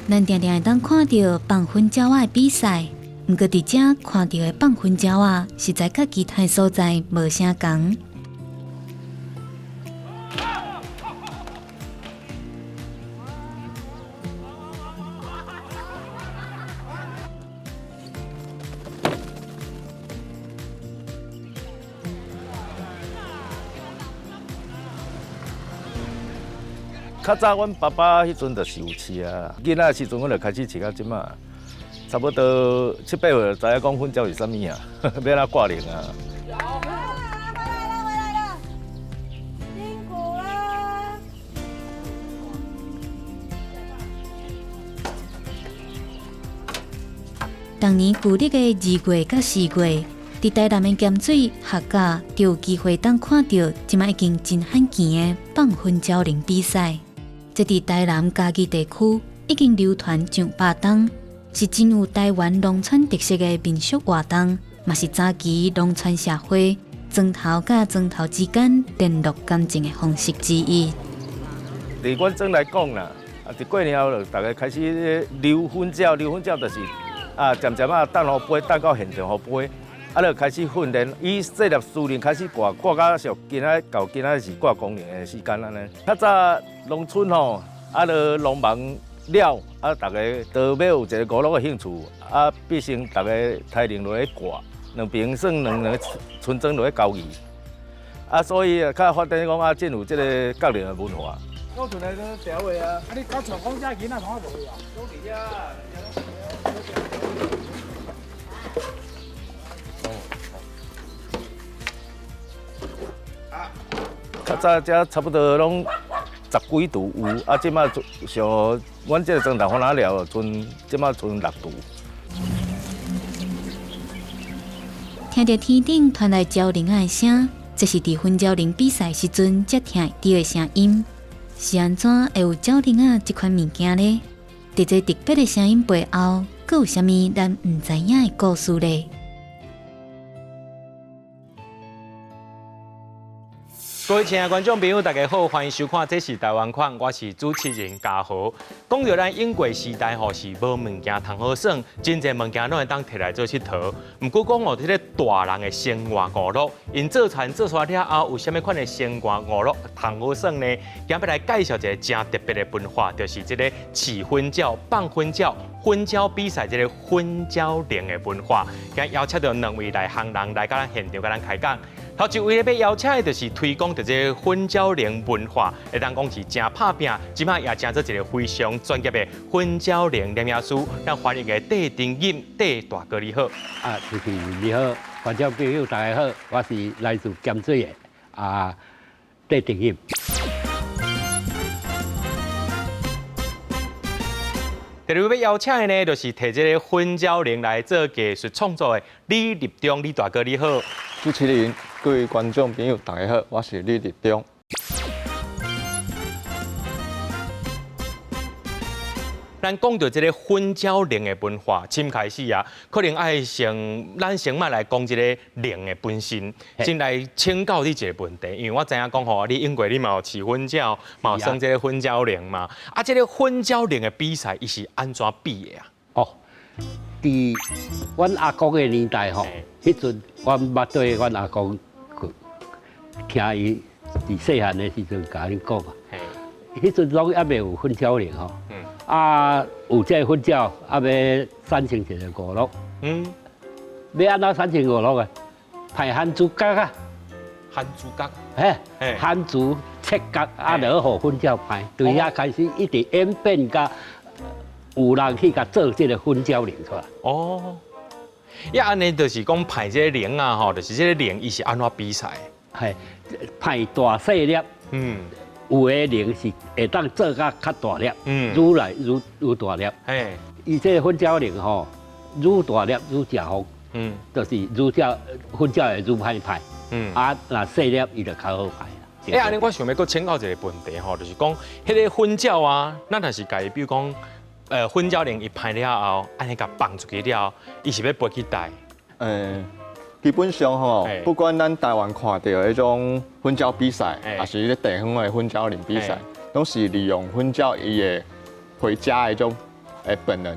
咱常常会当看到放粉鸟仔的比赛，毋过伫遮看到的放粉鸟仔，实在甲其他所在无啥共。较早，阮爸爸迄阵就是有饲啊。囡仔时阵，阮就开始饲到即马，差不多7、8岁就知影讲粉鸟是啥物啊，要哪挂铃啊。回来了，辛苦了。当年旧历的2月甲4月，伫台南的咸水客家就有机会当看到即马已经真罕见的放粉鸟铃比赛。这伫台南嘉义地区已经流传上100冬，是真有台湾农村特色的民俗活动，嘛是早期农村社会庄头甲庄头之间联络感情的方式之一。伫阮庄来讲啦，伫过年后就大家开始溜粉鸟，溜粉鸟就是渐渐等互飞，等到现场互飞，就开始训练。以设立司令开始挂到俗，今仔到今仔是挂工龄的时间安尼。较早农村吼，就农忙了，大家都要有一个娱乐的兴趣，毕竟大家抬铃落去挂，两边算两个村庄落去交易，所以较发展讲真有这个角铃的文化。我厝内都调话啊，你到厂房遮囡仔同我无去啊？都伫遐。较早遮差不多拢10几度有，即马像阮这个庄头番仔寮，即马剩6度。听到天顶传来鸟铃的声，这是伫粉鸟铃比赛时阵才听到的声音。是安怎会有鸟铃啊这款物件呢？伫这特别的声音背后，阁有啥物咱毋知影的故事呢？各位亲爱的观众朋友，大家好，欢迎收看，这是台湾款，我是主持人嘉豪。讲到咱英国时代吼，是无物件通好耍，真侪物件拢会当摕来做佚佗。毋过讲哦，迄个大人的生活娱乐，因做出来了后，有啥物款的生活娱乐通好耍呢？今日来介绍一个真特别的文化，就是这个饲粉鸟、放粉鸟、粉鸟比赛这个粉鸟铃的文化。今日邀请到2位内行人来到咱现场，甲咱开讲。头一位要邀请的就是推广着这个粉鸟铃文化，会当讲是真拍拼，即摆也成做一个非常专业的粉鸟铃念念师。咱欢迎的戴定音戴大哥，你好。就是你好，观众朋友大家好，我是来自咸水的戴定音。第二位要邀请的呢，就是摕这个粉鸟铃来做艺术创作的李立忠，李大哥你好。主持人、各位观众朋友，大家好，我是李立忠。咱讲到这个粉鸟铃的文化，先开始啊，可能爱咱先卖来讲这个铃的本身，先来请教你一个问题，因为我知影讲吼，你英国你嘛有饲粉鸟，嘛有生这个粉鸟铃嘛，这个粉鸟铃的比赛，伊是安怎比的啊？哦，伫阮阿公的年代吼，迄阵阮捌对阮阿公听伊伫细汉的时阵甲恁讲啊，迄阵拢还袂有粉鸟铃吼。有这粉鸟，要产生一个娱乐。要安怎产生娱乐啊？派番薯角啊，番薯角，番薯切角就好粉鸟派。从遐开始一直演变甲有人去甲做这个粉鸟铃出来。哦，安尼就是讲派这个铃啊，吼，就是这个铃伊是安怎比赛？派大细粒，有的零是会当做甲较大粒，愈来愈大粒。嘿，伊这个粉椒零吼，愈大粒愈食好，就是愈叫粉椒会愈歹派，啊，若细粒伊就较好派啦。安尼我想要搁请教一个问题吼，就是讲，迄个粉椒啊，咱若是家己，比如讲，粉椒零一派了后，安尼甲放出去了，伊是要飞去带。基本上吼嘿，不管咱台湾看到迄种粉椒比赛，嘿还是咧地方的粉椒林比赛嘿，拢是利用粉椒伊的回家的种本能，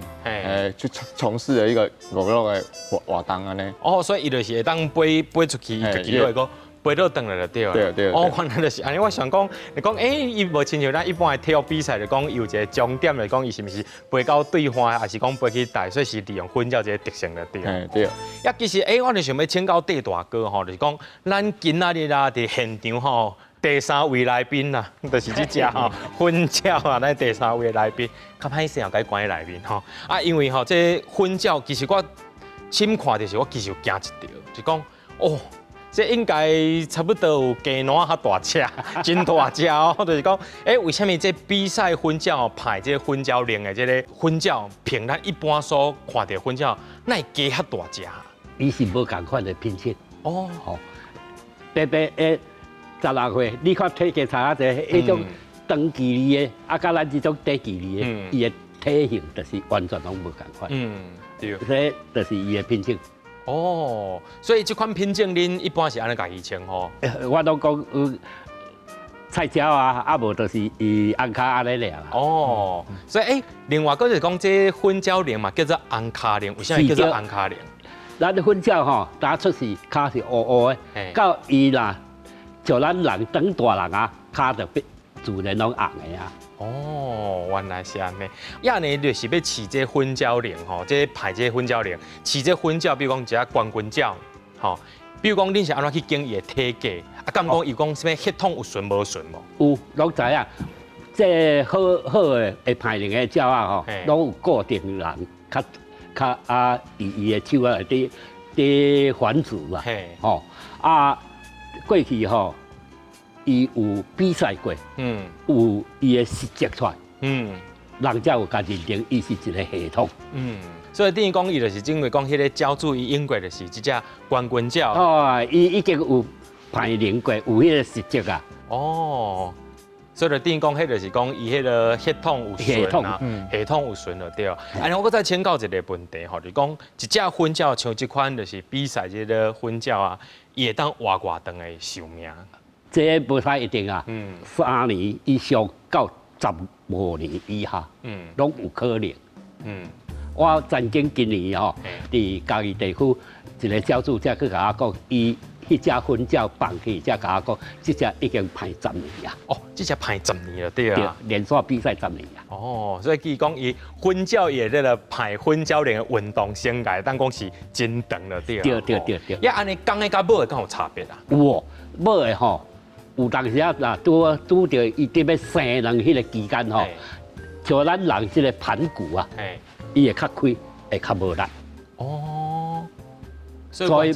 去从事的一个娱乐的活动安尼。哦，所以伊就是会当飞出去，就机会个飞到转来就对了。对。哦，原来就是安尼。我想讲，你讲，伊无亲像咱一般的体育比赛，就讲有一个终点来讲，伊是毋是飞到对方，还是讲飞去带，所以是利用粉椒这个特性就对了。对。呀，其实我就想要请教戴大哥吼，就是讲，咱今仔日啊，伫现场吼，第3位来宾啦，就是这只吼粉椒啊，咱第3位来宾，较歹势啊，该关来宾吼。啊，因为吼，这粉椒其实我先看的是，我其实有惊一条，就讲哦。这应该差不多有鸡卵较大只，真大只哦。就是讲，为什么这比赛粉椒派这粉椒令的这个粉椒，凭咱一般所看到粉椒，那鸡较大只？伊是无共款的品种。哦，吼，特别16岁，你看体格差啊，迄种长距离的，啊，甲咱这种短距离的，伊的体型就是完全拢无共款。对。这就是伊的品种。哦，所以这款品种恁一般是安尼家己称呼？我都讲有菜椒啊，啊无就是伊红卡安尼俩啦。哦，所以另外就是讲这粉椒灵嘛，叫做红卡灵，为什么叫做红卡灵？咱的粉椒吼，打出是卡是乌乌的，到伊啦，像咱人长大人啊，卡就变自然拢红的啊。哦，原来是安尼。亚呢就是要饲这粉椒灵吼，这派这粉椒灵，饲这粉椒，比如讲一只冠军椒，吼，比如讲恁是安怎去经伊的体格，啊，敢讲伊讲什么血统有顺无顺无？有，拢知影。这好的会派灵的鸟啊吼，拢有固定人，较啊伊的手啊伫繁殖嘛，吼啊过去吼。伊有比赛过，有伊的实绩出来，人才有家认定伊是一个系统，所以等于讲伊就是因为讲迄个鸟主伊用过就是一只冠军鸟，哦，伊已经有排练过，有迄个实绩啊，哦，所以就等于讲迄就是讲伊迄个血统有顺啊，系统有顺就对。安尼我再请教一个问题吼，就是讲一只粉鸟像这款就是比赛这个粉鸟啊，伊会当活偌长的寿命？这无太一定啊，3年以上到15年以下，拢有可能。我曾经今年吼，伫嘉义地区一个教主才去甲我讲，伊迄只粉鸟放去，才甲我讲，这只已经排10年啊。哦，这只排10年了，对啊。连续比赛10年啊。哦，所以据讲伊粉鸟也这个排粉鸟灵的运动生涯，当讲是真长了，对啊。对。呀，安尼公的甲母的敢有差别啊？有，母的吼。有当时啊，拄着伊伫要生人迄个期间吼，像咱人即个盘骨啊，伊会较开，会较无力。哦，所以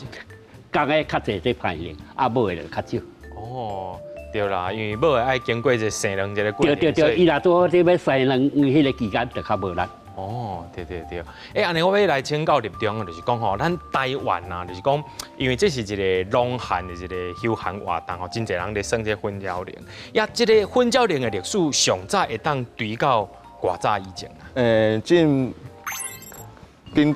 讲个较侪在排练，啊母的就较少。哦，对啦，因为母的爱经过一生人这个过程。对，伊若拄伫要生人迄个期间就较无力。哦，对。安尼我要来请教立中，就是讲吼，咱台湾啊，就是讲，因为这是一个农闲的一个休闲活动吼，真侪人咧耍这粉椒灵。呀，这个粉椒灵的历史上早会当追到偌早以前啊？根据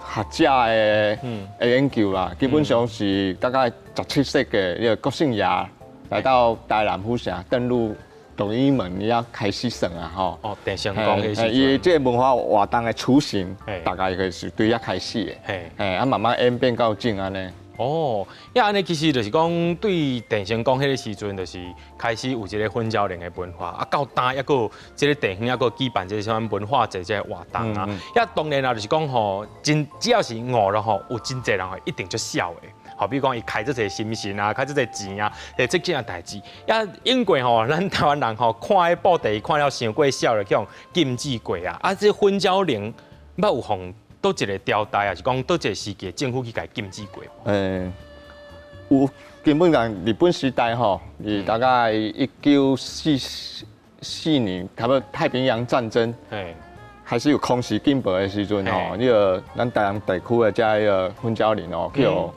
学者的研究啦，基本上是大概17世纪那个郭姓爷来到台南府城登陆。同伊门伊要开始算啊吼，哦，电成功迄时，伊这个文化活动的雏形，大概就是对遐开始的，啊慢慢演变到今安尼。哦，呀安尼其实就是讲对电成功迄个时阵，就是开始有一个粉椒灵的文化，啊到呾抑个即个地方抑个举办即个文化节即个活动啊，呀当然啦，就是讲吼，只要是饿了吼，有真侪人会一定就笑的。好比讲，伊开这些心情啊，开这些钱啊，这件代志，也因过吼，咱台湾人吼看迄布袋看了伤过少了，叫禁止过啊。啊，这粉椒灵，捌有放倒一个条带啊，是讲倒一个时期政府去甲禁止过。有基本上日本时代吼，大概1944年，差不多太平洋战争，还是有空袭警报的时阵吼，那个咱台南地区的这个粉鸟林哦，叫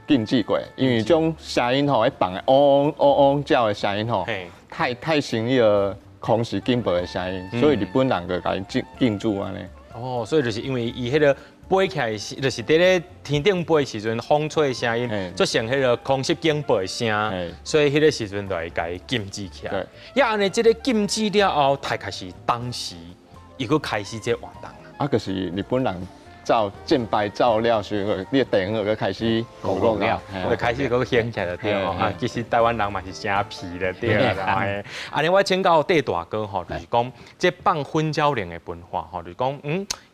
禁止过，因为种声音吼，一放的嗡嗡叫的声音吼，太像那个空袭警报的声音，所以日本人就甲伊禁止安尼。哦，所以就是因为伊迄个飞起来是，就是伫咧天顶飞时阵风吹的声音，就像迄个空袭警报的声，所以迄个时阵就会甲伊禁止起来。也安尼，即个禁止了后，才开始当时伊佫开始这活动啊，就是日本人建牌照了时候，你地方就开始公共了，就开始佫兴起来对哦。啊，其实台湾人嘛是真皮的对啦。安尼我请教戴大哥吼，就是讲这放粉鸟铃的文化吼，就是讲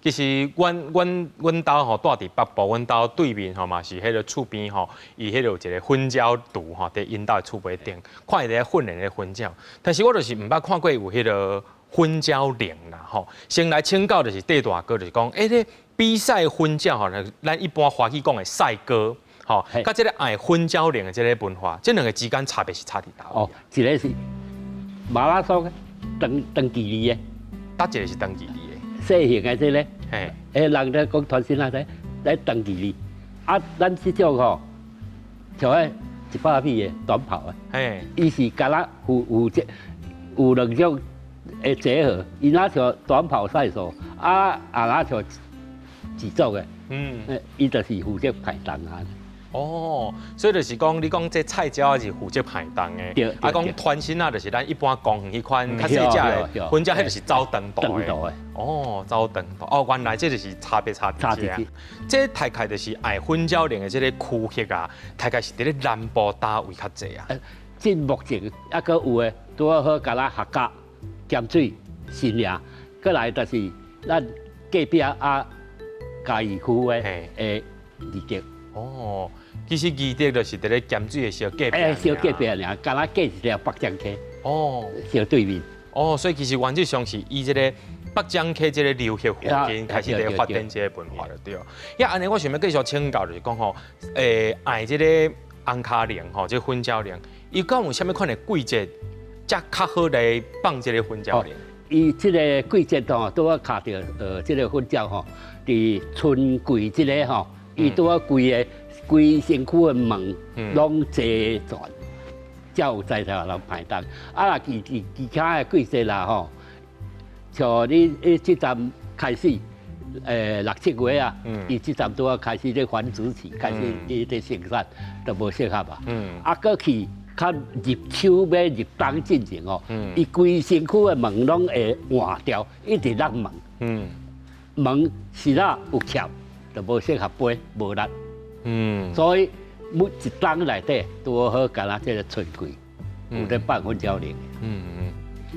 其实阮兜吼住伫北部，阮兜对面吼嘛是迄个厝边吼，伊迄个有一个粉鸟厨吼，伫因兜的厝边顶，看伊咧训练咧粉鸟，但是我就是毋捌看过有迄个粉鸟铃啦吼。先来请教就是戴大哥，就是讲咧。比赛粉鸟吼，咱一般华语讲的赛歌，吼，甲这个爱粉鸟铃的这个文化，这两个之间差别是差伫倒？哦，一个是马拉松长距离的，搭一个是长距离的，小型的这个，人咧讲传承啊，在长距离，啊，咱这种吼，像迄100米的短跑啊，伊是敢若有两种的结合，伊若像短跑赛数，啊若像自走的，伊就是负责排档啊。哦，所以就是讲，你讲这菜鸟是负责排档的，啊，讲团身啊，就是咱一般公园迄款较细只的，粉鸟迄就是走长途的。哦，走长途，哦，原来这就是差别差伫这大概就是爱粉鸟铃的这个区域啊，大概是伫咧南部大位较济啊。即目前还阁有诶，拄好甲咱客家、咸水、新营，过来就是咱隔壁啊。嘉义区诶，二德哦，其实二德就是伫咧咸水的小隔壁，小隔壁尔，敢若隔一条北江溪，哦，小对面。哦，所以其实原则上是以这个北江溪这个流域附近开始咧发展这个文化了，对。因安尼，我想要继续请教就是讲吼，爱这个红卡铃吼，这粉鸟铃，伊敢有啥物款的季节，才较好来放这个粉鸟铃？伊即个季节吼，拄好卡着即个粉鸟吼。伫春季即个吼，伊拄啊规身躯的毛拢齐全，才有在头人排档。啊，若其他的季节啦吼，像你即站开始，6、7月啊，伊即站拄啊开始咧繁殖期，开始伊咧生产，就无适合啊。啊，过去较入秋要入冬进前哦，伊规身躯的毛拢会换掉，一直落毛。毛是啦有翘，就无适合飞，无力。所以每一冬内底都好，干那即个春季有咧放粉鸟铃。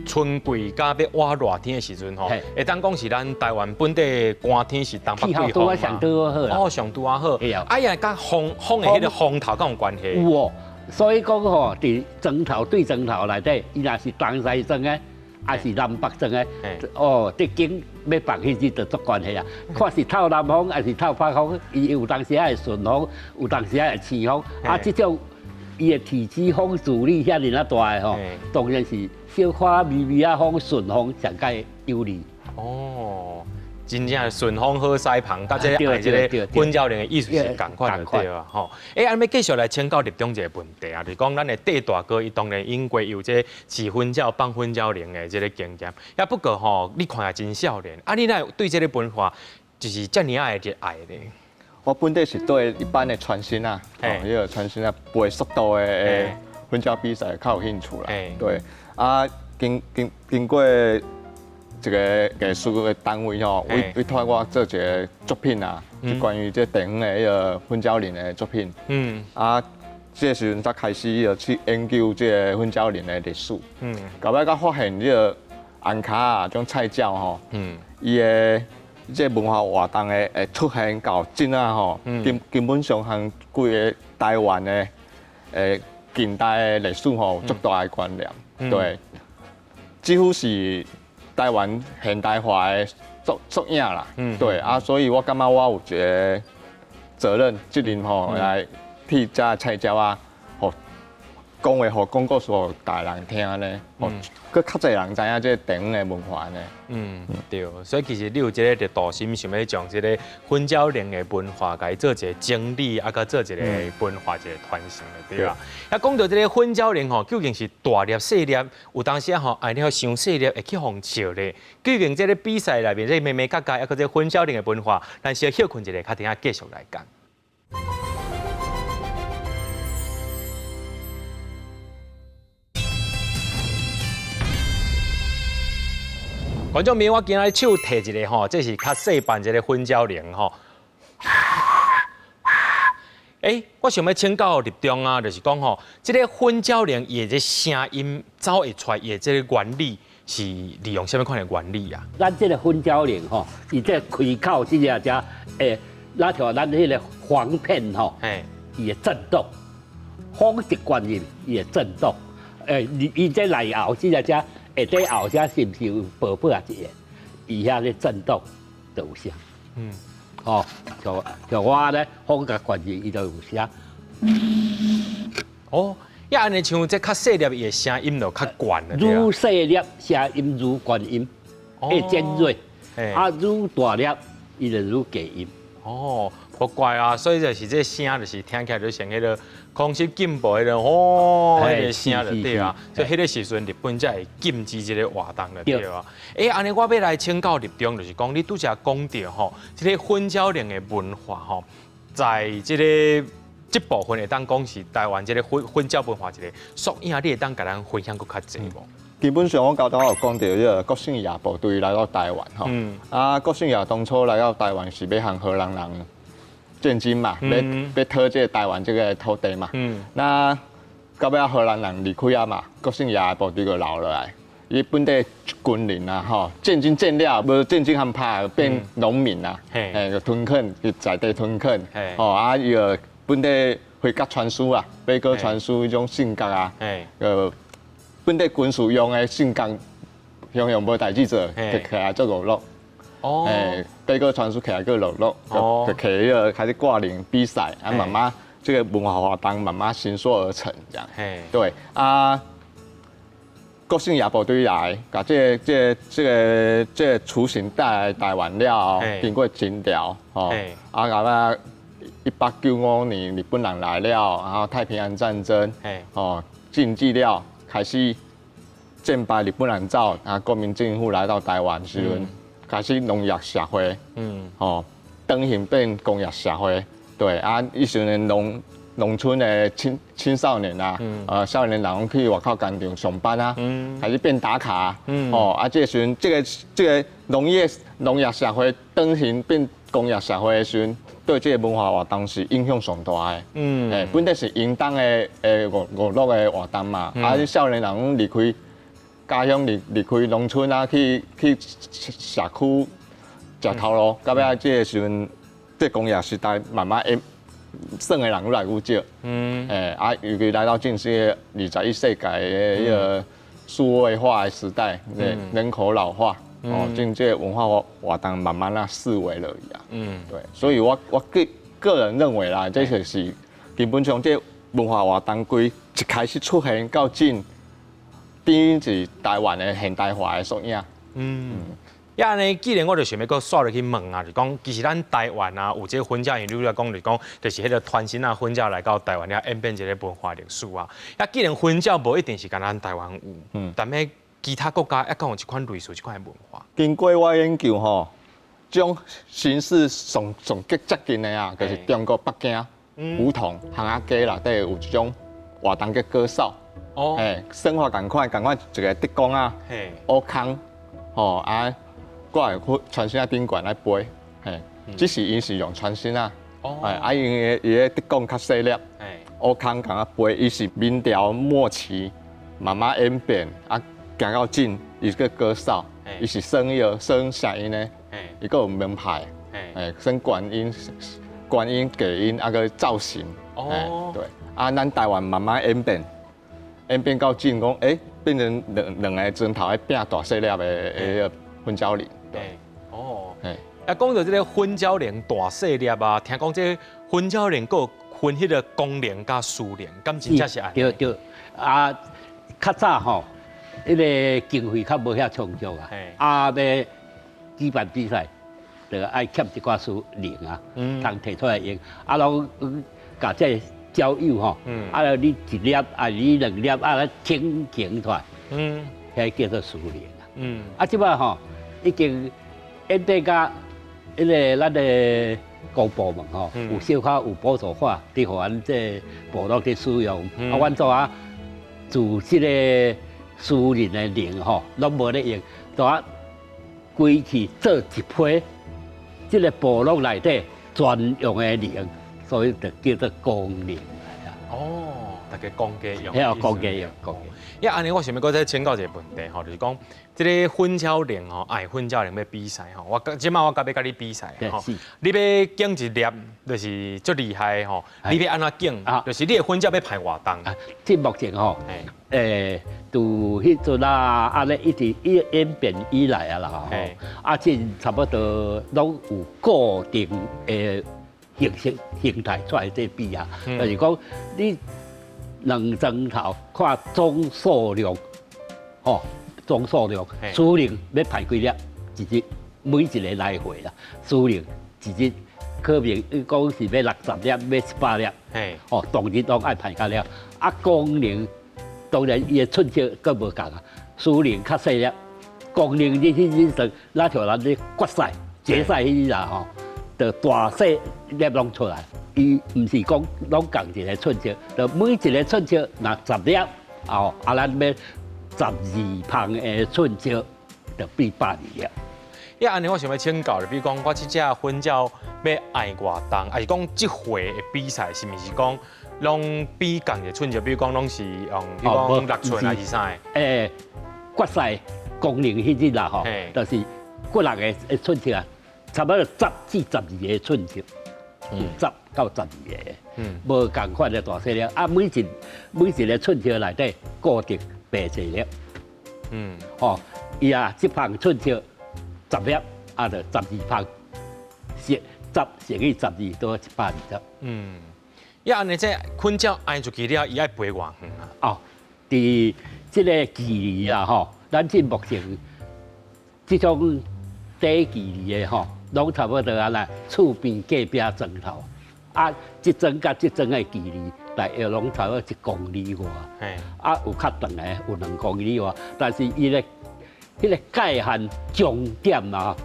春季甲要挖热天的时阵吼，会当讲是咱台湾本地寒天是东北季风嘛。上拄好啦。哦，上拄好。哎呀，甲风的迄个风头敢有关系？有哦，所以讲吼，伫庄头对庄头内底，伊若是东西庄的。还是南北庄的，哦，这景要放迄日就足关系啊。看是透南风还是透北风，伊有当时会顺风，有当时会起风。啊，这种伊的体积风阻力遐尼啊大的吼，当然是小可微微啊风顺风上介有利。哦，真正顺风好西旁，甲这个这个粉鸟铃的意思是共款的对啊，吼。安尼要继续来请教立中一个问题啊，就是讲咱的戴大哥，伊当然因为有这饲粉鸟、放粉鸟铃的这个经验，也不过吼，你看也真少年，啊，你那对这个文化就是遮尔爱热爱的。我本地是对一般的传新啊，迄个传新啊，飞速度的粉鸟比赛较有兴趣啦。对，啊，经过一个艺术的单位吼，委托我做一个作品啊，是关于这地方的迄个粉鸟铃的作品。啊，这个时阵才开始要去研究这个粉鸟铃的历史。到尾才发现这个红卡啊，种菜鸟吼，伊的这文化活动的出现到今啊吼，基本上和规个台湾的近代的历史吼，足大的关联。对，几乎是台湾现代化的足影啦。对啊，所以我感觉我有一个责任，责任吼来替这菜鸟啊，吼讲话互讲故事互大人听呢，吼，佮较侪人知影这地方的文化呢。对，所以其实你有这个热度心，想要将这个婚交龄的文化，甲伊做一个整理，啊，甲做一个文化一个传承的，对吧？啊，讲到这个婚交龄吼，究竟是大粒细粒？有当时吼，爱了伤细粒会去互笑咧。究竟这个比赛内面这妹妹角角，啊，个这婚交龄的文化，咱先休困一下，较等下继续来讲。观众朋友，我今仔手提一个吼，这是较细版一个婚交铃吼。我想要请教立中啊，就是讲吼，这个婚交铃伊的声音走会出来，伊的这个原理是利用什么款的原理啊？咱这个婚交铃吼，伊这开口这只那条咱迄个簧片吼，伊会震动，风一灌入，伊会震动。伊这内后这只下底后只是不是有薄薄啊一个？伊遐咧震动就有声。哦，像我咧风甲灌入，伊就有声。哦，要安尼像这较细粒，伊的声音就较悬了。愈细粒声音愈悬音，会尖锐；愈大粒，伊就愈低音。哦，不怪啊，所以就是这声就是听起来就像迄个空气进步迄个吼，迄个声就对啊。所以迄个时阵日本才会禁止这个活动了对啊。安尼我要来请教立中，就是讲你拄则讲到吼，这个婚交龄的文化吼，在这部分会当讲是台湾这个婚交文化一个缩影，你会当甲咱分享搁较济无？基本上我刚才有讲到，这个国姓爷部队来到台湾吼，国姓爷当初来到台湾是要向荷兰人建军嘛，要讨这个台湾这个土地嘛。那到尾荷兰人离开啊嘛，国姓爷部队就留落来。伊本地军人啊，吼，建军建了，无建军含拍变农民啊，就屯垦，就在地屯垦，伊个本地回家传书啊，飞鸽传书迄种性格啊，本地军事用的性格，用无代志做，就起来做娱乐。飞鸽传书起来个娱乐，就起迄个开始挂铃比赛，慢慢这个文化活动慢慢形塑而成，这样。对啊，国姓爷部队来，把这个雏形带来台湾了，经过征调，到1895年日本人来了，然后太平洋战争，禁忌了，开始战败日本人走，国民政府来到台湾时阵，开始农业社会，转型变工业社会，对伊时阵农村的青少年啊，少年人去外口工厂上班啊，开始变打卡，这时阵这个农业社会转型变工业社会的时阵，对这个文化活动是影响上大的。本来是应当的娱乐的活动嘛，少年人离开家乡，离开农村啊，去社区食头路，到尾这个时阵，这工业时代慢慢算的人越来越少。尤其来到近些21世纪的迄个数位化的时代，人口老化。进这文化活动慢慢式微了对，所以我个人认为啦，这就是基本上这文化活动规一开始出现到今，等于是台湾的现代化的缩影。安尼，既然我就想要搁刷落去问啊，就讲其实咱台湾啊有这个婚嫁，因为来讲就讲，就是迄个传承啊婚嫁来到台湾了演变一个文化历史啊。既然婚嫁无一定是跟咱台湾有，但係其他国家也敢有一款类似这款的文化。经过我研究吼，这种形式上接近的啊，就是中国北京、梧桐、巷仔街内底有一种活动叫歌扫。生活共款一个竹竿啊，乌空，挂来传线顶悬来飞，只是伊是用传线啊，因伊个竹竿较细粒，乌空共飞，伊是明朝末期慢慢演变行到近，伊个歌扫，伊是声声音呢，伊个有门派，升观音、低音，个造型，对，咱台湾慢慢演变到近，讲变成两个砖头拼大细粒的个婚交铃，对，讲到这个婚交铃大细粒啊，听讲这婚交铃个分迄个功能甲私能，敢真正是安尼？对对，啊，较早吼，迄个经费较无遐充足啊，啊要举办比赛，就爱欠一寡私能啊，通摕出来用，啊，拢甲这交友吼，啊，你一粒啊，你两粒啊，轻出来，遐叫做私能啊。啊，即摆吼已经演变甲迄个咱的公部门吼，有小可有补助法，伫互咱这部落伫使用。啊，阮做啊，自即个私人的零吼，拢无咧用，就啊归去做一批，即个部落内底专用的零，所以就叫做公零来啊。哦，大家公家用。遐公家用，公家。因为安尼，我想要搁再请教一个问题吼，就是讲，即个混交零吼，混交零要比赛吼，即摆我甲要甲你比赛吼，你要竞一粒，就是足厉害吼，你要安怎竞，就是你的混交要排偌重。即目前吼，từ迄阵啊，安尼一直演变以来啊啦吼，啊，即差不多拢有固定的形态出来这比啊，就是讲你。两钟头看总数量，吼，总数量，输赢要排几粒，一日每一个来回啦，输赢一日可能讲是要60粒，要100粒，哦，当日拢爱排较了。啊，功能当然伊的寸尺更无共啊，输赢较细粒，功能你去算，那像咱咧决赛、决赛迄啦吼，就大细粒拢出来。伊唔是讲拢共一个寸尺，就每一个寸尺若10粒，哦，啊，咱要12磅的寸尺，就比120粒。因为安尼，我想要请教，比如讲，我即只混交要爱偌重，还是讲即回的比赛是毋是讲拢比共一个寸尺？比如讲，拢是用比如讲6寸还是啥？决赛功能迄日啦吼，就是骨力的寸尺啊，差不多10至12个寸尺，10到12个，无共款的大细粒。啊，每一个寸尺内底固定白色粒，吼，伊啊，一磅寸尺10粒，啊，就12磅，10乘以12都120粒。因为安尼这混交挨出去了，伊爱飞偌远啊？哦，伫即个距离啊，吼，咱即目前即种短距离的吼，拢差不多啊啦，厝边隔壁砖头。啊，即针甲即针的距离，大约拢差不多1公里外。啊，有较长的，有2公里外。但是伊咧，迄个界限终点啊，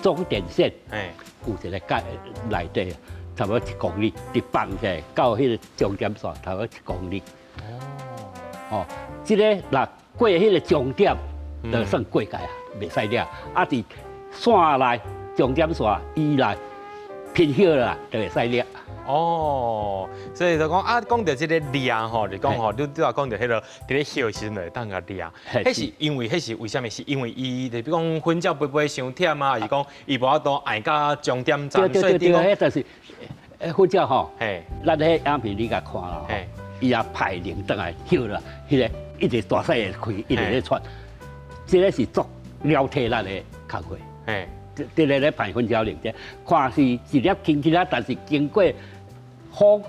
终点线，有一个界内底，差不多1公里，伫放起来到迄个终点线，差不多1公里。哦，即个若过迄个终点，就算过界啊，袂使了。啊，伫线内终点线以内。偏晓啦，就会使抓。哦，所以就讲啊，讲到这个抓吼，就讲吼，你拄仔讲到迄个伫咧休时阵会当个抓，迄是因为迄是为什么？是因为伊，就比如讲混交飞伤忝啊，还是讲伊无法度挨到终点站，所以迄就是混交吼，咱迄影片你甲看啦，伊也排铃倒来休啦，迄个一直大细个开，一直咧窜，这个是做了体力的工课。伫咧排混交零者，看是一粒轻起来，但是经过风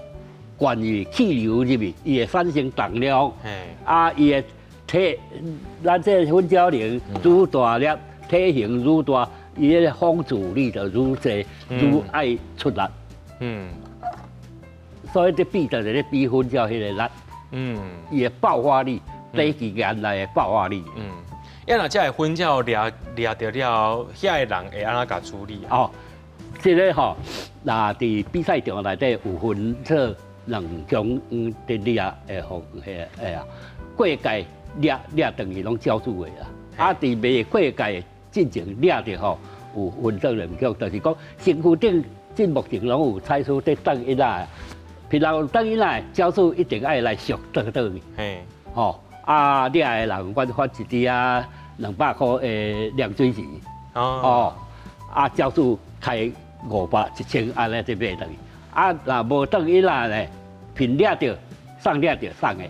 灌入气流入面，伊会产生重量。啊，伊的体，咱这混交零愈大粒，体型愈大，伊个风阻力就愈济，愈爱出力。所以这比就是咧比混交迄个力。伊的爆发力，短期间内的爆发力。因为这个混交抓到了，遐个人会安怎甲处理？哦，这个吼，那伫比赛场内底有分做2种电力啊，方啊，过界抓等于拢交出的啦。啊，伫未过界进前抓着吼，有分做2种，就是讲身躯顶即目前拢有采取在等一来，譬如等一来交出一定爱来熟倒去。吼。啊，抓的人，阮发一支啊200块的凉水钱，啊，交出开500、1000安尼就买等于。啊，若无等伊啦咧，凭抓着，送抓着送的。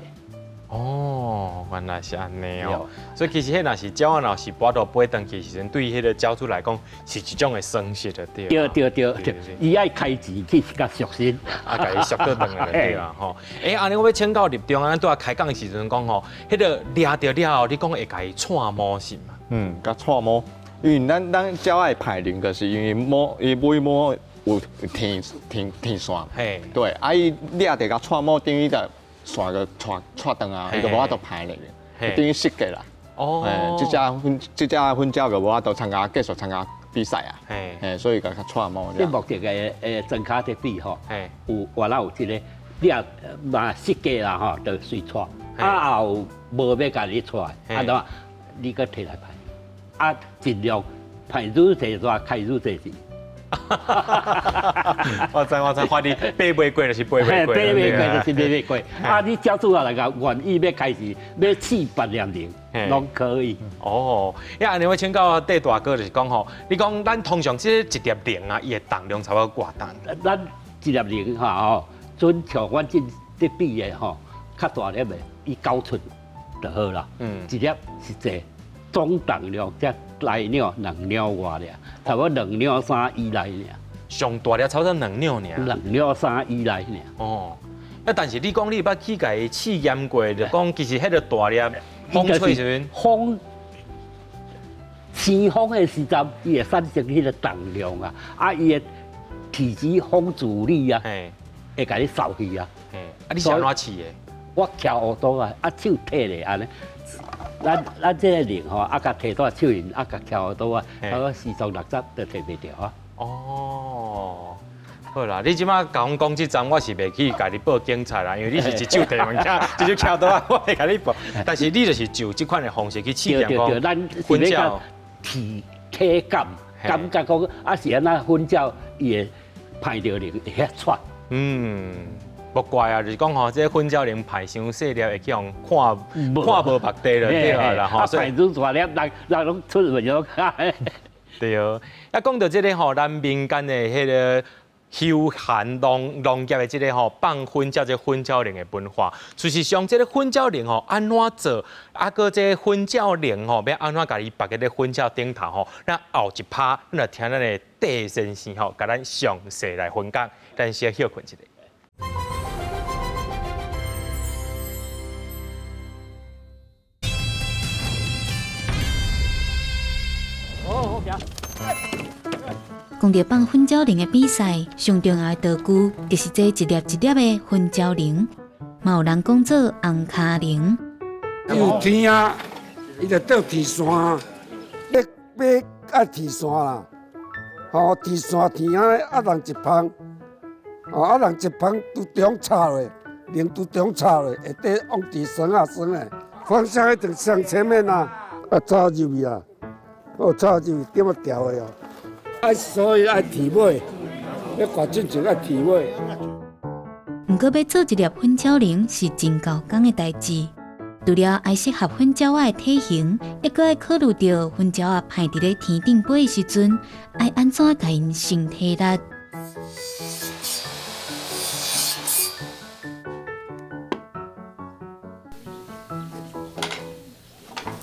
哦，原来是安尼哦。所以其实迄若是鸟啊，若是跋倒飞登去时阵，对迄个鸟主来讲是一种的损失的对。对，伊爱开钱去甲赎身，啊，甲伊赎倒转来就对啦吼。安尼我要请教立中，咱拄啊开讲的时阵讲吼，迄个掠着了后，你讲会甲伊串毛是嘛？甲串毛，因为咱鸟爱排零，就是因为伊尾毛有天线，嘿，对，伊掠着甲串毛，等于就线个串断啊，伊就无法度排零，等于失格啦。哦，这只粉鸟就无法度继续参加比赛啊。所以甲串毛。这目前的真卡特比吼，原来有一个掠嘛失格啦吼，就随串，后无要甲你串，怎你搁摕来排，尽量排愈侪大，开愈侪钱。我知，发你爬袂过就是爬袂过，爬袂过就是爬袂过。你鸟主来讲，愿意要开始要试8两零，拢可以。哦，安尼我请教戴大哥就是讲吼，你讲咱通常这一粒零啊，伊的重量差不多偌重？咱一粒零吼，准像阮这比的吼，较大粒的，伊9寸就好啦。一粒是这总重量才来鸟2两外俩，差不多2两3以内俩。上大粒差不多2两尔。2两3以内俩。哦，但是你讲你捌去甲伊试验过，就讲其实迄个大粒风吹时阵，生风的时阵，伊会产生迄个重量啊，伊的体积风阻力啊，会甲你扫去啊。你是安怎试的？我翘耳朵啊，手摕咧安尼。咱这个零吼，甲摕到手里，甲翘耳朵啊，差不多4、60都摕袂着啊。哦，好啦，你即马甲我讲这站，我是袂去甲你报警察啦，因为你是一手摕物件，一手翘倒啊，我会甲你报。但是你就是就这款的方式去试验讲，咱粉鸟体感觉讲是安那粉鸟伊会排着零会遐喘。不怪啊，就是讲吼，这粉鸟零排伤细粒，会去用看无目地就对啦吼。所以排愈大粒，人拢出门就看。对哦，讲到这个吼，咱民间的迄个休闲农业的这个吼放粉鸟这粉鸟零的文化，事实上这个粉鸟零吼安怎做，搁这粉鸟零吼要安怎甲伊绑在这粉鸟顶头吼，咱后一趴咱来听咱的戴先生吼，甲咱详细来分享，咱先休困一下。讲到放粉鸟铃的比赛，上重要的道具就是这一粒一粒的粉鸟铃，嘛有人讲做红卡铃。有天啊，伊就倒提线，要爱提线啦。吼，提线提啊，人一旁，人一旁拄中插落，铃拄中插落，下底往提绳啊绳的，方向一定上前面啊，插入去啊，插入去点啊调的哦。所以爱提尾，要挂进前爱提尾。不过要做一粒粉鸟铃是真高工的代志，除了爱适合粉鸟仔的体型，还阁爱考虑到粉鸟仔排伫咧天顶飞的时阵，爱安怎甲因身体力。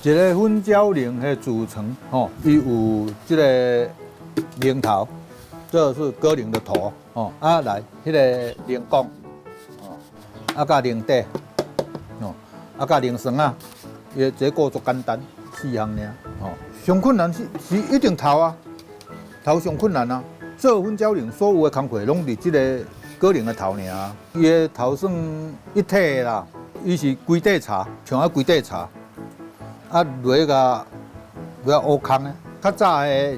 一个粉鸟铃的组成，伊有这个铃头，这是鸽铃的头，来，迄个铃弓，甲铃底，甲铃绳啊，伊这个足简单，4项尔，上困难是一定头啊，头上困难啊。做粉鸟铃所有的工课拢伫这个鸽铃的头尔，伊的头算一体啦，伊是规底茶，像规底茶。落个乌空诶，较早诶，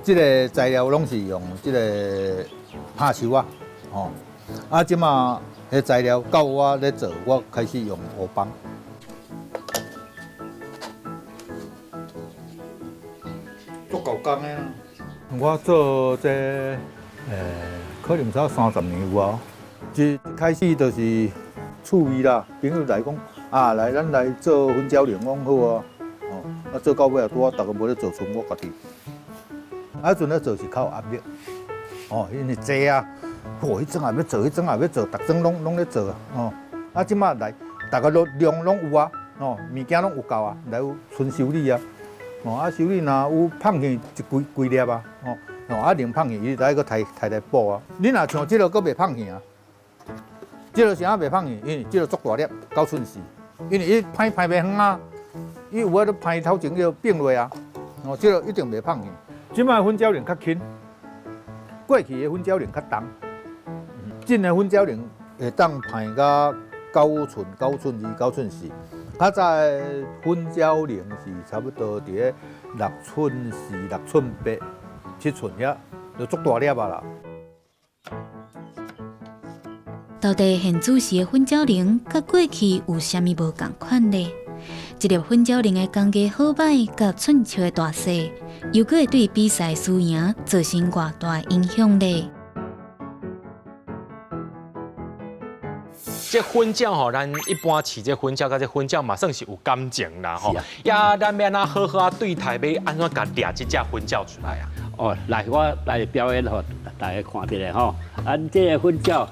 即个材料拢是用即个拍树啊，即马迄材料到我咧做，我开始用乌帮。足够工诶啦！我做这可能才30年有啊。一开始就是趣味啦，朋友来讲来咱来做粉鸟铃，讲好啊。做到尾啊，拄啊，逐个无咧做，剩我家己。迄阵咧做是较有压力，因为济啊，迄种也要做，迄种也要做，逐种拢咧做啊，即马来，逐个量拢有啊，哦，物件拢有够啊，来有纯修理啊，哦啊修理若有放去一规粒啊，哦啊零放去伊来个抬来补啊。你若像即个佫袂放去啊，即个啥袂放去，因为即个足大粒，九寸丝，因为伊歹袂远啊，伊有法都歹头前叫并落啊，哦即个一定袂放去。即摆粉胶菱较轻，过去的粉胶菱较重，真的粉胶菱会当歹到9寸、9寸2、9寸4。较早的粉胶菱是差不多伫咧6寸4、6寸8、7寸遐，就足大粒啊啦。到底现主时的粉胶菱，甲过去有啥物无共款呢？一粒粉胶菱的工价好歹，甲寸尺的大小，又佫会对比赛输赢造成偌大影响呢？这粉饺吼，咱一般饲这粉饺，甲这粉饺嘛算是有感情啦吼。也咱要安好好对待，要安怎甲掠这只粉饺出来啊？哦，来我来表演吼，大家看一下吼。咱这个粉饺，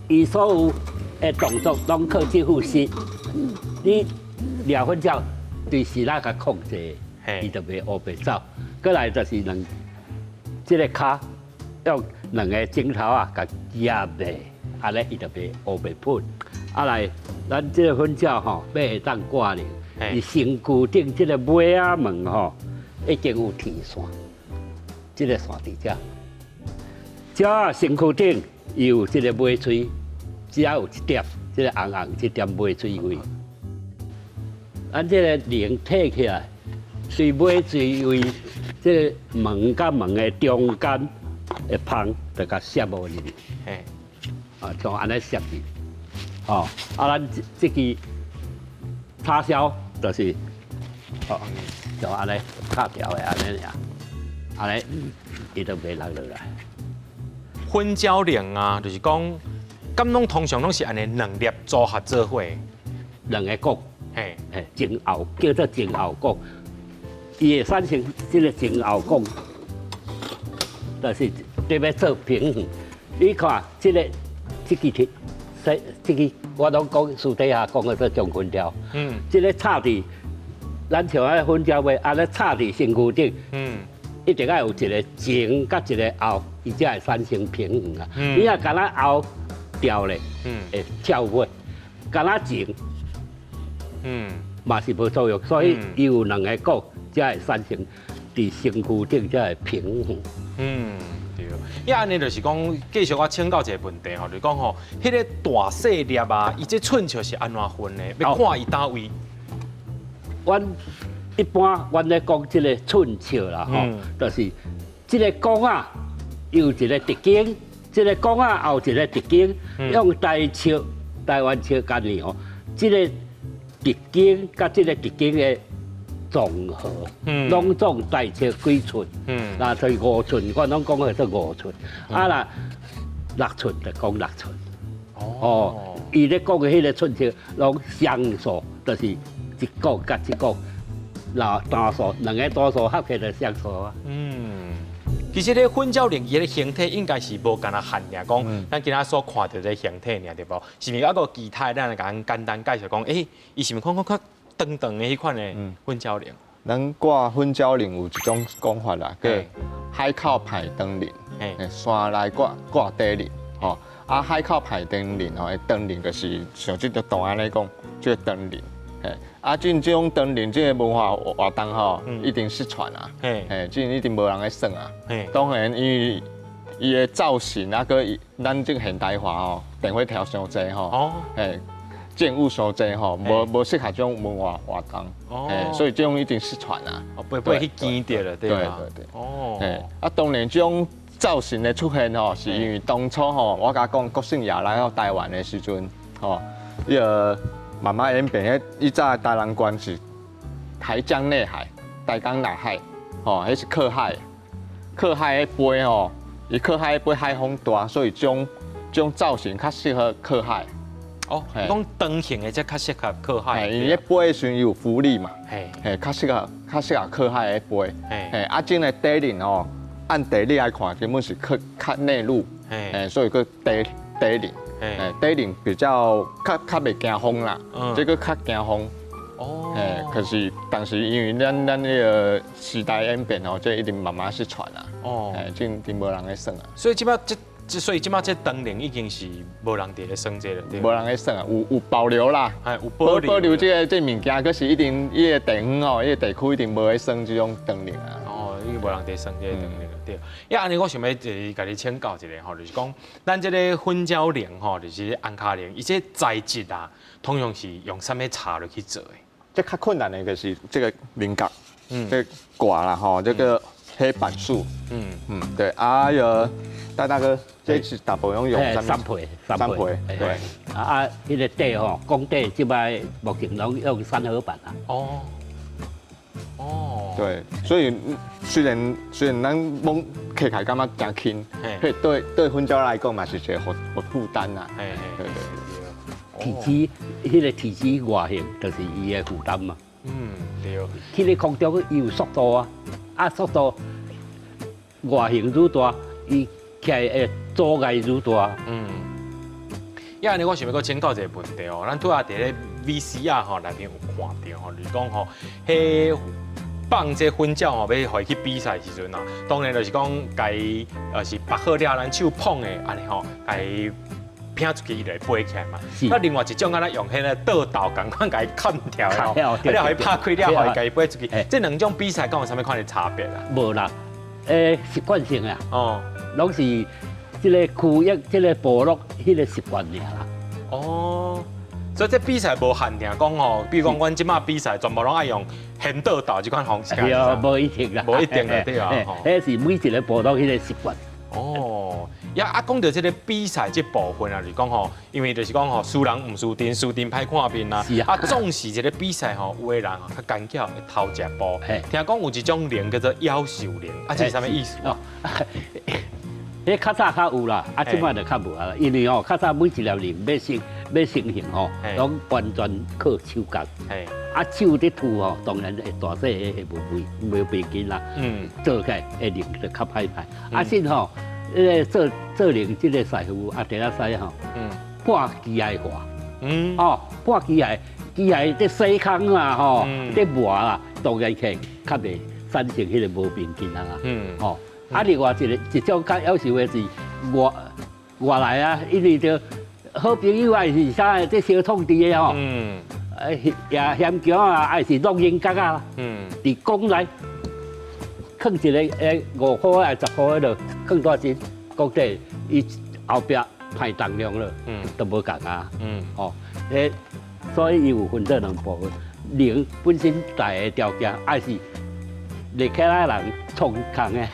伊所有的动作拢靠这副心。你掠粉饺，对时拉甲控制，伊就袂乌白走。过来就是这个骹用2个指头啊，甲夹袂。安尼伊就袂乌袂喷。啊来，咱这个粉饺吼，要会当挂铃，伊身躯顶这个尾仔门吼，已经有天线，这个线伫遮。遮身躯顶有这个尾喙，只有一点，这个红红一点尾喙位。咱这个铃摕起来，随尾喙位，这个门甲门的中间的芳，就甲摄无入去。啊，像安尼摄去，哦，啊，咱这支插销就是，哦，就安尼卡条的安尼尔，安尼伊就袂落落来。粉饺菱啊，就是讲，咁拢通常拢是安尼2粒组合做伙，2个角，嘿，前后叫做前后角，伊会产生这个前后角，就是特别做平衡。你看这个。这支这支我拢讲私底下讲的做中粉条，这个插伫咱像迄粉条尾，安尼插伫身躯顶，一定要有一个前甲一个后，伊才会产生平衡啊。你若干那后掉咧，会跳尾；干那前，嘛是无作用。所以伊有2个角，才会产生伫身躯顶才会平衡。对，伊安尼就是讲，继续我请教一个问题吼，就是讲吼，迄个大细粒啊，伊这寸尺是安怎分呢？要看伊单位。阮一般阮咧讲即个寸尺啦，吼，就是即个弓啊，有一个直径，即个弓啊后一个直径，用台湾尺概念哦，即个直径甲即个直径的。综合，拢总大尺几寸，那就是5寸，我拢讲的做5寸，啊啦6寸就讲6寸，哦，伊咧讲的迄个寸尺拢相数，就是一角甲一角，那单数2个单数合起来相数啊。其实咧粉饺菱伊个形体应该是无干那限尔，讲咱今仔所看到这形体尔对无？是毋是？还个其他咱来甲简单介绍讲，伊是毋是看较长长的迄款的粉饺菱？咱挂粉饺菱有一种讲法啦，叫海口排灯菱，山内挂底菱，吼。啊，海口排灯菱吼，灯菱就是像这个图案来讲，这个灯菱。啊，这种灯菱这个文化活动吼，一定失传啊，这一定无人来耍啊。当然，伊的造型啊，个咱这个现代化吼，电火条伤济吼，建物伤济吼，无适合这种文化活动，所以这种一定失传啊。不会去见到了，对吧？对。啊，当然这种造型的出现吼，是因为当初吼，我甲讲国姓爷来到台湾的时阵，吼，伊个慢慢演变，以早台南关是台江内海、台江内海，吼，迄是靠海，靠海的杯吼，伊靠海的杯海风大，所以这种造型较适合靠海。哦，讲长形的才较适合靠海。因为杯的时阵有浮力嘛，较适合靠海的杯。啊，种的底鳞吼，按地理来看，根本是较内陆，所以个底鳞。底鳞比较较袂惊风啦，这个较惊风，哦，可是当时因为咱那个时代演变哦，这一定慢慢失传啊。哦，真无人在耍啊。所以即摆所以即摆这灯笼已经是无人伫咧耍这了，对。无人在耍啊，有保留啦。哎，有保留这物件，可是一定伊个地方哦，伊个地区一定无在耍这种灯笼啊。哦，已经无人伫耍这个灯笼了，对。因为安尼，我想要就是甲你请教一下吼，就是讲咱这个粉椒莲吼，就是安卡莲，伊这材质啊，通常是用什么茶落去做的？这较困难的就是这个菱角，这挂啦吼，这个黑板树，对，大哥，这是大部用三倍，对，迄个底吼，工地即摆目前拢用三合板啊。哦，对，所以虽然咱摸起来感觉真轻，对粉椒来讲嘛是一个负担呐。对。体积，迄个体积外形就是伊的负担嘛。对。去咧空中伊有速度啊，速度外形愈大，伊起来的阻碍愈大。因为安尼，我想要搁请教一个问题哦，咱拄仔伫咧 VCR 吼内面有看到吼，就是讲吼，迄放这粉椒吼，要互伊去比赛时阵啊，当然就是讲家是绑好了，咱手捧的安尼吼，家拼出去伊就会飞起来嘛。那另外一种咱用迄个倒豆共款，家砍条的吼，啊，了互伊拍开了，互伊家己飞出去。这两种比赛敢有啥物款的差别啊？无啦，习惯性啊，拢是即个区域、即个部落迄个习惯尔啦。所以这比赛无限定讲吼，比如讲阮即马比赛全部拢爱用现倒豆这款方式。对啊，无一定啦，无一定的对啊。迄是每一个部落迄个习惯。讲到这个比赛这部分啊，就是讲吼，因为就是讲吼，输人唔输阵，输阵歹看面啦。总是这个比赛吼，有个人吼较奸巧，会偷食步。听讲有一种灵叫做夭寿灵，这是啥物意思？迄较早较有啦，即摆就较无啦。因为较早每一粒灵要成形吼，拢完全靠手工。手咧吐吼，当然会大细会无袂紧啦。做起来会灵就较歹派。先吼。做灵这个师傅第一师吼，半机械化，半机械在洗空啊吼，在磨啊，当然起较袂产生迄个无平均啊，另外一种较夭寿的是外来啊，因为着好朋友啊是啥，这小创治的吼，也咸姜啊，还是录音角啊，伫讲来。放一个5块啊10块迄落，放多钱？讲底伊后壁派重量了，都无共啊。所以伊有分做两部分。灵本身大个条件，还是立起来人创空的。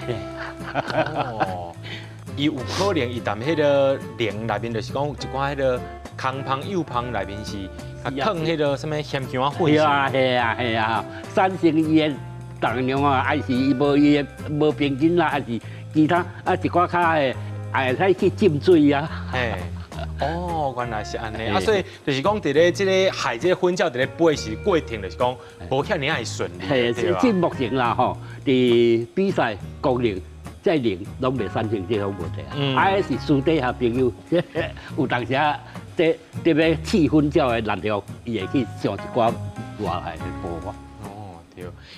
伊有可能伊踮迄个灵内面，就是讲一寡迄个空芳幼芳内面是放迄个什么咸姜啊粉。係啊，产生伊个。重量啊，还是伊无平均啦，还是其他一寡较会使去浸水啊。原来是安尼所以就是讲，伫咧即个海这个粉椒伫咧飞时过程，就是讲无遐尔顺利。即目前啦吼，伫比赛功能再灵拢袂产生这种问题啊。是私底下朋友，有当时啊，特别试粉椒的燃料，伊会去上一寡外来的部分。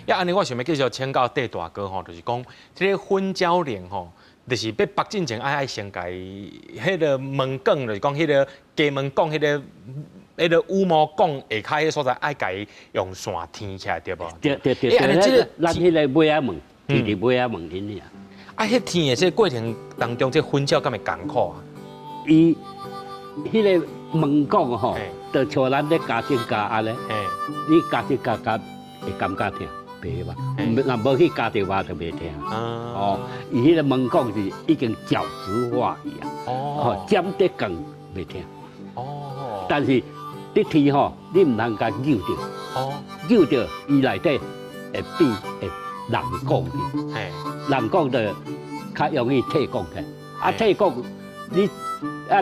安尼我想要继续请教戴大哥吼，就是讲，这个粉椒灵吼，就是要拔进前爱先家迄个门梗，就是讲迄个家门讲迄个羽毛讲下骹迄所在，爱家用线填起来对无？对，咱迄个尾仔门，伫尾仔门里尔。迄填的这过程当中，这粉椒敢会艰苦啊？伊迄个门讲吼，就像咱咧加针加安尼，你加针加会感觉疼，袂吧？若无去加着话就袂疼。伊迄个门讲是已经角质化去啊，尖得更袂疼。但是你天吼，你唔通甲扭着，扭着伊内底会变会人讲去，人讲就较容易退讲起。退讲你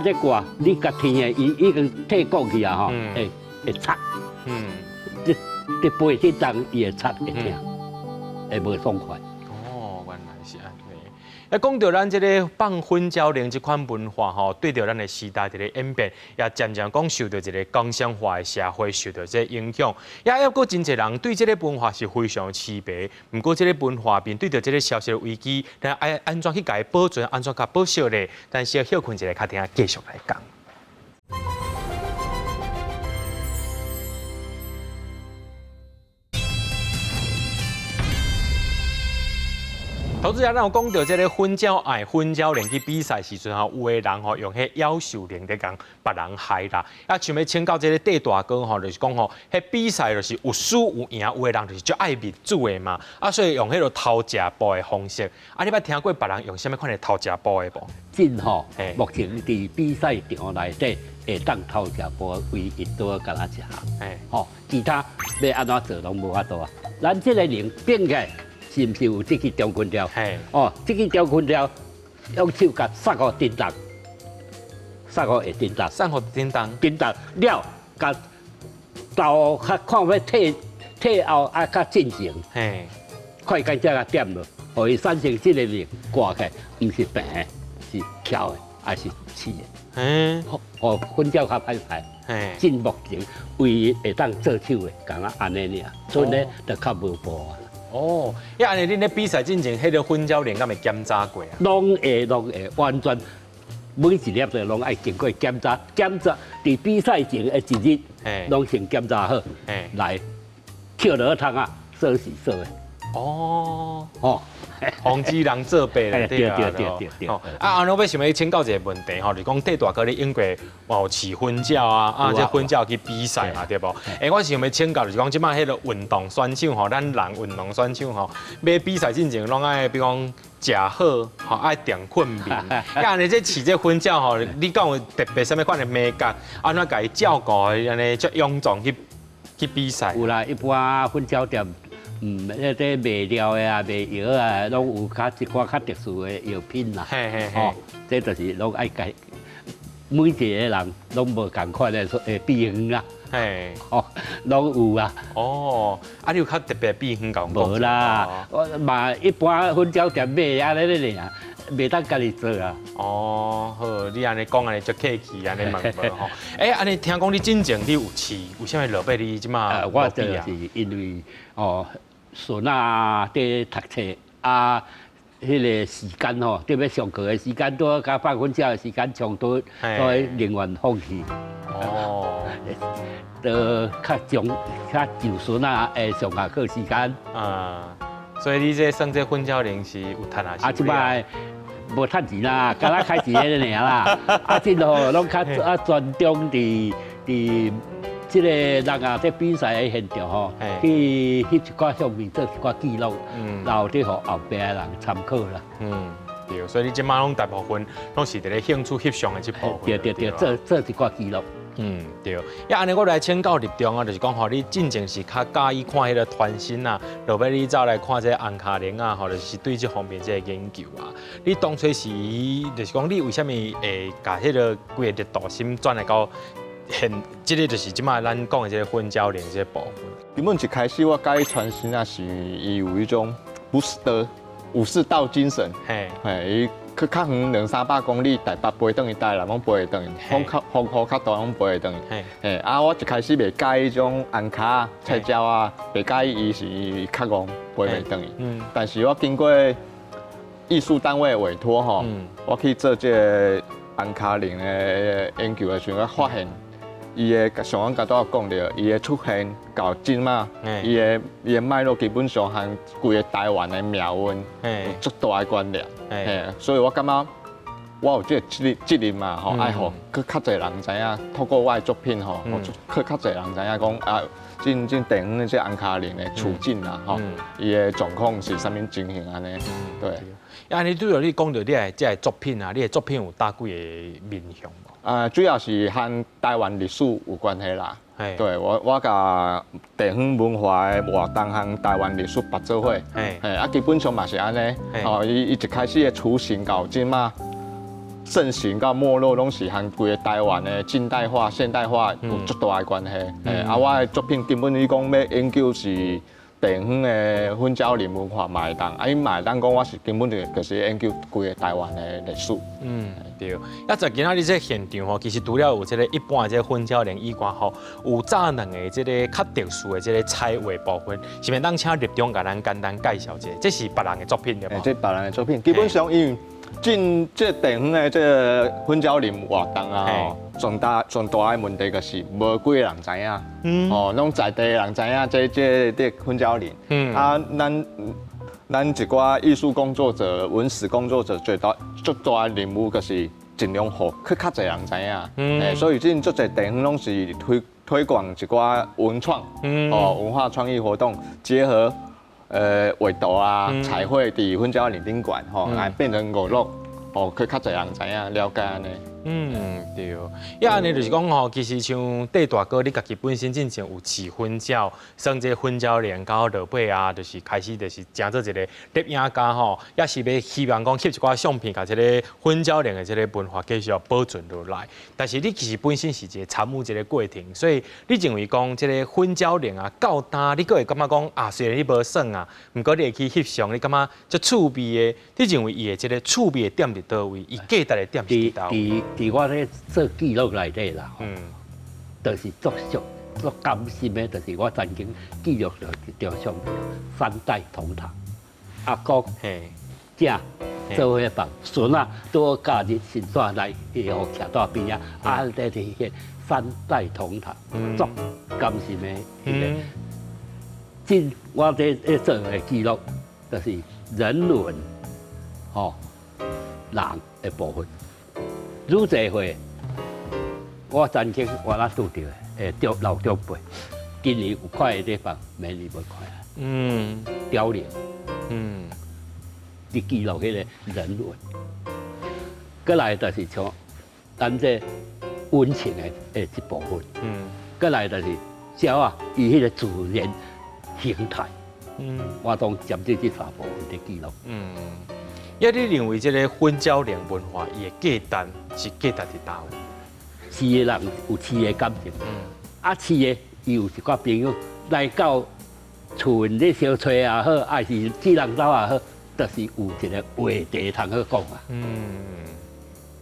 这挂，你甲天的伊已经退讲去啊吼，会擦。你背去动伊会擦会疼，会无爽快。原来是安尼。也讲到咱这个放粉鸟灵这款文化吼，对着咱的时代这个演变，也渐渐讲受到一个工商化的社会受到这影响。也还有真侪人对这个文化是非常痴迷。不过这个文化面对着这个消息的危机，但爱安怎去甲伊保存，安怎甲保守咧？但是要休困一下，较听继续来讲。投资者咱有讲到这个粉鸟爱粉鸟灵去比赛时阵吼，有的人吼用迄妖兽灵在讲别人害啦，啊想要请教这个戴大哥吼，就是讲吼，迄比赛就是有输有赢，有的人就是足爱面子的嘛，啊所以用迄个偷食步的方式，啊你捌听过别人用什么款的偷食步的无？真吼，目前伫比赛场内底会当偷食步唯一多干那一项，吼，其他要安怎做拢无法度啊。咱这个灵变起来。是毋是有这支中棍条？哦，这支中棍条用手甲塞互叮当，塞互会叮当，塞互叮当，叮当了，甲豆较看要退后啊较进行，快干才甲点落，互伊产生这个力挂起来，毋是平的，是翘的，还是刺的？哦，粉鸟较歹排。真目前唯一会当做手的，敢若安尼尔，所以咧就较无步啊。哦，因为安尼恁咧比赛进前，迄个粉鸟灵敢会检查过啊？拢会完全每一粒都拢爱经过检查，伫比赛前的一日，拢先检查好，来跳落汤啊，说是说的。哦，防止人作弊啦，对。啊，安尼我想要请教一个问题吼，就是讲戴大哥你英国有饲粉鸟啊，这粉鸟去比赛嘛，对不？我是想要请教，就是讲即摆迄个运动选手吼，咱人运动选手吼，要比赛进前拢爱，比如讲食好，吼爱定困眠。安尼这饲这粉鸟吼，你讲有特别什么款的美感？安怎甲伊照顾安尼足臃肿去比赛？有啦，一般粉鸟店。迄啲卖料的啊、卖药啊，拢有一寡较特殊的药品啦。这就是拢爱改，每一个人拢无共款的避孕啦。拢有啊。你有较特别避孕讲？无啦，我嘛一般粉鸟店卖安尼咧尔，袂当家己做啊。好，你安尼讲安尼足客气，安尼问无吼？安尼听讲你真正你有饲，为什么落尾你即马我就是因为孙仔伫读册啊，迄个时间吼，特别上课的时间多，甲放粉鸟的时间长多，所以宁愿放弃。都较就孙仔的上下课时间。所以你这算这粉鸟灵是有赚啊？即摆无赚钱啦，刚刚开始迄个尔啦。真吼，拢较专注伫即个人啊，在比赛的现场吼，去翕一寡相片，做一寡记录，然后伫互后壁的人参考啦。对，所以你即马拢大部分拢是伫咧兴趣翕相的这部分。对，做一寡记录。对。安尼我来请教立中啊，就是讲吼，你进前是较介意看迄个团身啊，落尾你走来看这红卡灵啊，或者是对这方面这个研究啊。你当初是就是讲你为什么会把迄个规个热度心转来到？这个就是即摆咱讲的这个粉鸟灵这部分。根本一开始我介意传心啊，是伊有一种武士道精神。伊去较远200-300公里，台北飞转去，台南拢飞转去，风雨较大拢飞转去。我一开始袂介意种红卡菜鸟啊，袂介意伊是较戆飞袂转去。但是我经过艺术单位委托吼，我去做这个红卡灵的研究的时候，我发现。伊的像我刚才讲到，伊的出现到今嘛，伊的脉络基本上和规个台湾的命运有足大的关联。所以我感觉我有这个责任嘛，吼，爱互去较侪人知影，透过我的作品吼，去较侪人知影讲啊，真地方的这红卡灵的处境啊，吼，伊的状况是啥物情形安尼？对。安尼对了，你讲到你的这作品啊，你的作品有大几个面向无？主要是和台湾历史有关系啦。对，我甲地方文化的活动和台湾历史合作伙。基本上嘛是安尼。伊一开始的雏形到今嘛，盛行到没落，拢是和规个台湾的近代化、现代化有足大的关系。我的作品根本你讲要研究是地方的婚交林文化嘛会当，啊，伊嘛会当讲我是根本就是研究规个台湾的历史。对。啊，在今仔日这现场吼，其实除了有这个一般的这个婚交林以外吼，有早两个这个较特殊的这个彩绘部分，是免当请立中甲咱简单介绍一下，这是别人的作品对无？这别人的作品，基本上因为进这地方的这个婚交林活动啊，最大的问题就是无几个人知影，拢在地的人知影这婚交林，啊，咱一寡艺术工作者、文史工作者最大任务就是尽量互去较侪人知影，所以最侪地方拢是推广一寡文创，文化创意活动结合。画图啊、彩绘伫婚交林顶馆，来变成娱乐，去较侪人知影了解安尼。对。呀，安尼就是讲吼，其实像戴大哥，你家己本身进前有饲婚鸟，生这婚交林到落尾啊，就是开始就是成做一个摄影家吼，也是要希望讲翕一寡相片，甲这个婚交林的这个文化继续保存落来。但是你其实本身是一个参与一个过程，所以你认为讲这个婚交林啊，到单你个会感觉讲啊，虽然你无耍啊，毋过你会去翕相，你感觉这趣味的，你认为伊的这个趣味的点伫倒位？伊价值的点是伫倒位？伫我咧做记录内底啦，就是作甘心的，就是我曾经记录了一张相片，三代同堂，阿公、正做伙放，孙啊都假日新抓来，伊互徛在边啊，啊，在体现三代同堂，作甘心的迄个。今我在做的记录，就是人文，人的部分。愈侪回，我曾经我那拄着老长辈，今年有看的地方，明年无看啊。凋零。你记录迄个人文，过来就是像咱这温情的一部分。过来就是鸟啊，伊迄个自然形态。我当针对这3部分的记录。呀，你认为这个婚交林文化伊的价值是价值伫倒位？饲的人有饲的感情，啊饲的伊有一寡朋友来到厝咧相找也好，还是志人走也好，就是有一个话题通好讲啊。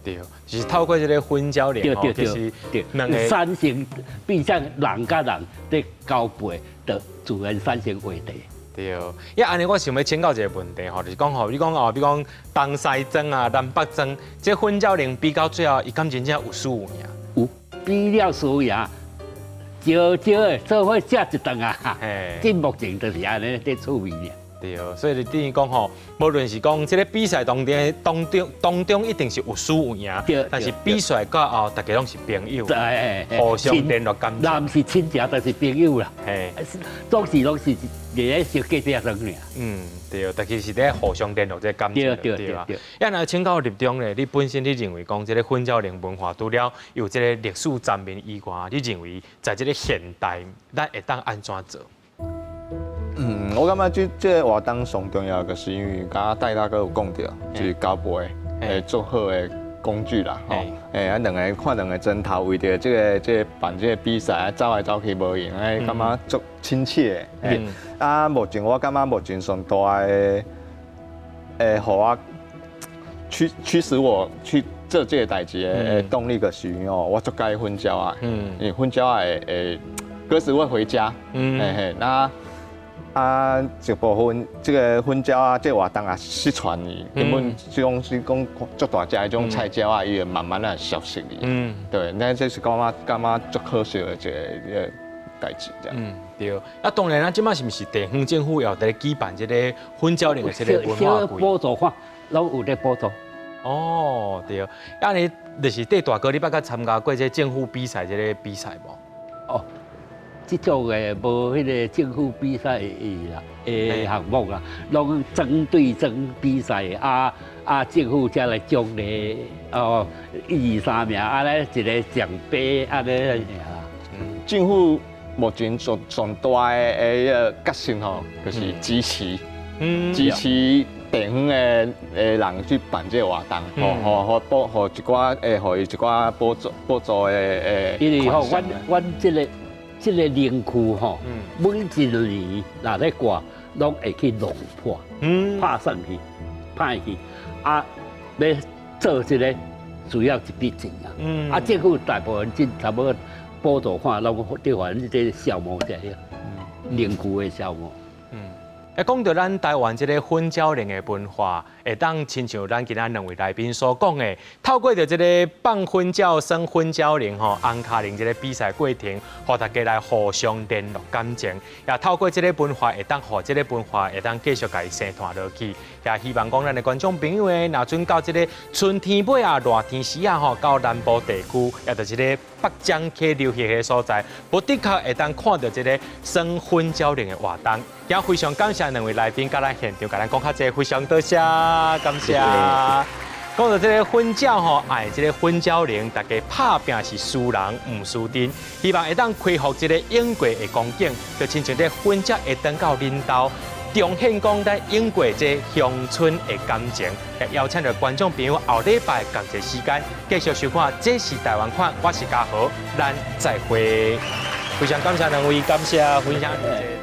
对，就是透过这个婚交林吼，就是两个产生，变成人甲人在交配，就自然产生话题。对，因为安尼我想要请教一个问题吼，就是讲吼，你讲比如讲东西庄啊、南北庄，这婚交林比到最后，伊敢真正有输有赢？有，比了输赢，少的做伙食一顿啊。这目前就是安尼在趣味呢。对，所以就等于讲吼，无论是讲这个比赛当中一定是有输有赢，但是比赛到后大家拢是朋友，互相联络感情。若毋是亲情，就是朋友啦。总是拢是咧小家庭生尔。对，但是是咧互相联络这感情。对啊。要来请教立中咧，你本身你认为讲这个婚交林文化除了有这个历史层面以外，你认为在这个现代，咱会当安怎做？我感觉这个活动上重要，就是因为刚刚戴大哥有讲到，就是交配做好的工具啦，啊两个看两个针头，为着这个办这个比赛，走来走去无用，感觉足亲切的。啊，目前我感觉目前上大的，互我驱使我去做这个代志的动力就是我足介婚交啊，因为婚交会歌词会回家，那。一部分这个婚交啊，这活动啊失传去，根本是讲足大只迄种菜鸟啊，伊会慢慢啊消失去。对，那这是感觉足可惜的一个代志，这样。对。啊，当然啦，即摆是毋是地方政府要在举办这个婚交林的这个文化季？补助款，拢有咧补助。哦，对。啊，你就是戴大哥，你捌甲参加过这政府比赛这个比赛无？哦。这种的无迄个政府比赛的项目啦，拢针对争比赛政府才来奖励1、2、3名，咧一个奖杯安尼尔。政府目前上大的角色吼，就是支持地方的人去办这个活动，互一寡互伊一寡补助的因为吼，阮这个。这个灵区吼，每一年若咧挂，拢会去弄破，拍上去，拍去，啊，要做这个主要一笔钱啊，政府大部分差不多报道看，拢对反正这消磨在遐，灵区的消磨。讲到咱台湾这个混交灵的文化，会当亲像咱今仔两位来宾所讲的，透过着这个放混交、生混交灵吼、红卡灵这个比赛过程，互大家来互相联络感情，也透过这个文化，会当互这个文化会当继续家生传落去。也希望讲咱的观众朋友诶，若准到这个春天尾啊、热天时啊吼，到南部地区，也就是这个北江溪流域的所在，不的确会当看到这个生混交灵的活动。也非常感谢两位来宾，甲咱现场甲咱讲较济，非常多谢，感谢。讲到这个混交吼，爱这个混交灵，大家拍拼是输人唔输阵，希望会当恢复这个永过的光景，就亲像这混交会登到恁兜。彰显讲咱永过这乡村的感情，也邀请着观众朋友后礼拜同一时间继续收看《这是台湾款》，我是嘉豪，咱再会。非常感谢两位，感谢分享。